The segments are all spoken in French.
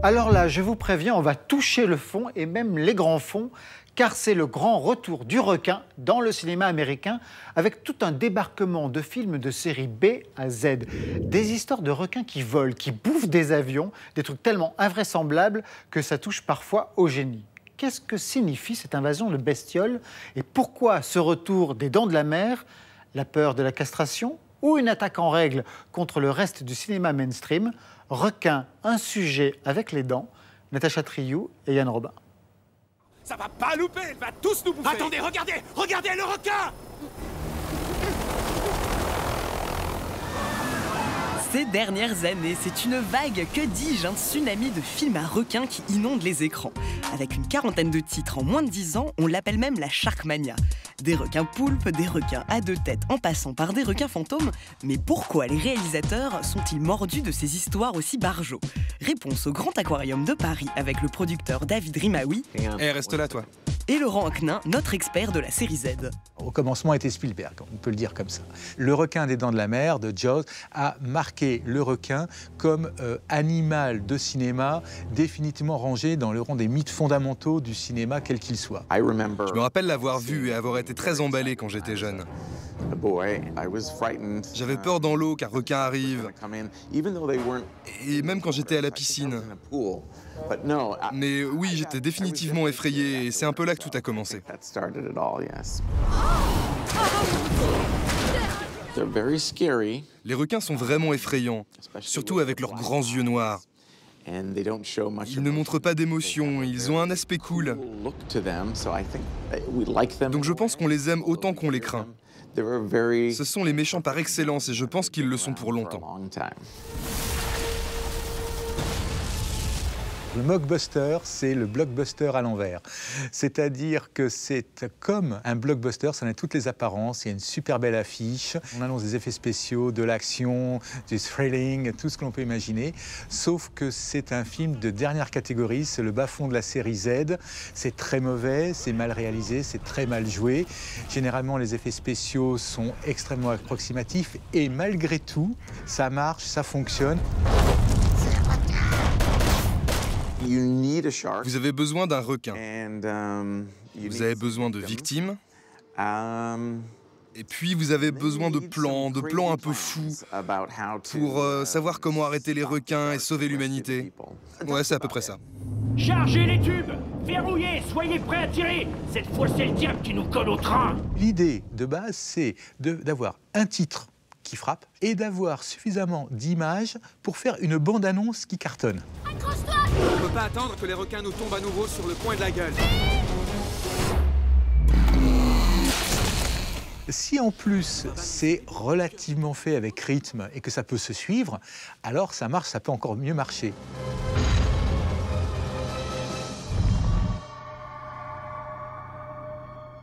Alors là, je vous préviens, on va toucher le fond et même les grands fonds, car c'est le grand retour du requin dans le cinéma américain avec tout un débarquement de films de série B à Z. Des histoires de requins qui volent, qui bouffent des avions, des trucs tellement invraisemblables que ça touche parfois au génie. Qu'est-ce que signifie cette invasion de bestioles et pourquoi ce retour des dents de la mer? La peur de la castration ou une attaque en règle contre le reste du cinéma mainstream? Requin, un sujet avec les dents. Natacha Triou et Yann Robin. Ça va pas louper, elle va tous nous bouffer. Attendez, regardez, regardez le requin! Ces dernières années, c'est une vague, que dis-je, un tsunami de films à requins qui inonde les écrans. Avec une quarantaine de titres en moins de 10 ans, on l'appelle même la Sharkmania. Des requins poulpes, des requins à deux têtes, en passant par des requins fantômes. Mais pourquoi les réalisateurs sont-ils mordus de ces histoires aussi barjots? Réponse au Grand Aquarium de Paris avec le producteur David Rimaoui. Reste là, toi. Et Laurent Anquenin, notre expert de la série Z. Au commencement était Spielberg, on peut le dire comme ça. Le requin des dents de la mer, de Jaws, a marqué le requin comme animal de cinéma définitivement rangé dans le rang des mythes fondamentaux du cinéma, quel qu'il soit. Je me rappelle l'avoir vu et avoir été très emballé quand j'étais jeune. J'avais peur dans l'eau qu'un requin arrive, et même quand j'étais à la piscine. Mais oui, j'étais définitivement effrayé et c'est un peu là que tout a commencé. Les requins sont vraiment effrayants, surtout avec leurs grands yeux noirs. Ils ne montrent pas d'émotion, ils ont un aspect cool. Donc je pense qu'on les aime autant qu'on les craint. Ce sont les méchants par excellence et je pense qu'ils le sont pour longtemps. Le mockbuster, c'est le blockbuster à l'envers. C'est-à-dire que c'est comme un blockbuster, ça en a toutes les apparences, il y a une super belle affiche, on annonce des effets spéciaux, de l'action, du thrilling, tout ce que l'on peut imaginer, sauf que c'est un film de dernière catégorie, c'est le bas-fond de la série Z, c'est très mauvais, c'est mal réalisé, c'est très mal joué. Généralement, les effets spéciaux sont extrêmement approximatifs et malgré tout, ça marche, ça fonctionne. Vous avez besoin d'un requin. Vous avez besoin de victimes. Et puis vous avez besoin de plans un peu fous pour savoir comment arrêter les requins et sauver l'humanité. Ouais, c'est à peu près ça. Chargez les tubes! Verrouillez! Soyez prêts à tirer! Cette fois, c'est le diable qui nous colle au train! L'idée de base, c'est d'avoir un titre qui frappe et d'avoir suffisamment d'images pour faire une bande-annonce qui cartonne. Accroche-toi! On peut pas attendre que les requins nous tombent à nouveau sur le coin de la gueule. Si en plus c'est relativement fait avec rythme et que ça peut se suivre, alors ça marche, ça peut encore mieux marcher.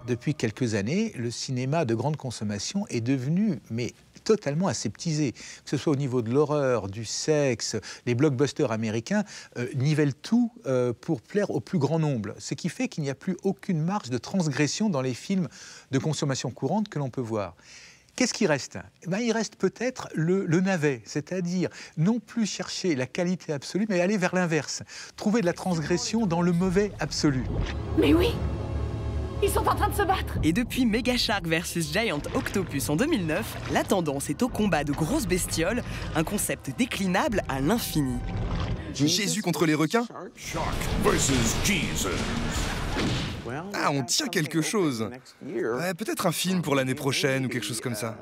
Depuis quelques années, le cinéma de grande consommation est devenu totalement aseptisé. Que ce soit au niveau de l'horreur, du sexe, les blockbusters américains nivellent tout pour plaire au plus grand nombre. Ce qui fait qu'il n'y a plus aucune marge de transgression dans les films de consommation courante que l'on peut voir. Qu'est-ce qui reste? Il reste peut-être le navet, c'est-à-dire non plus chercher la qualité absolue, mais aller vers l'inverse. Trouver de la transgression dans le mauvais absolu. Mais oui! Ils sont en train de se battre! Et depuis Mega Shark vs Giant Octopus en 2009, la tendance est au combat de grosses bestioles, un concept déclinable à l'infini. Jésus contre les requins? Shark versus Jesus. Ah, on tient quelque chose. Ouais, peut-être un film pour l'année prochaine ou quelque chose comme ça.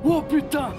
Oh putain!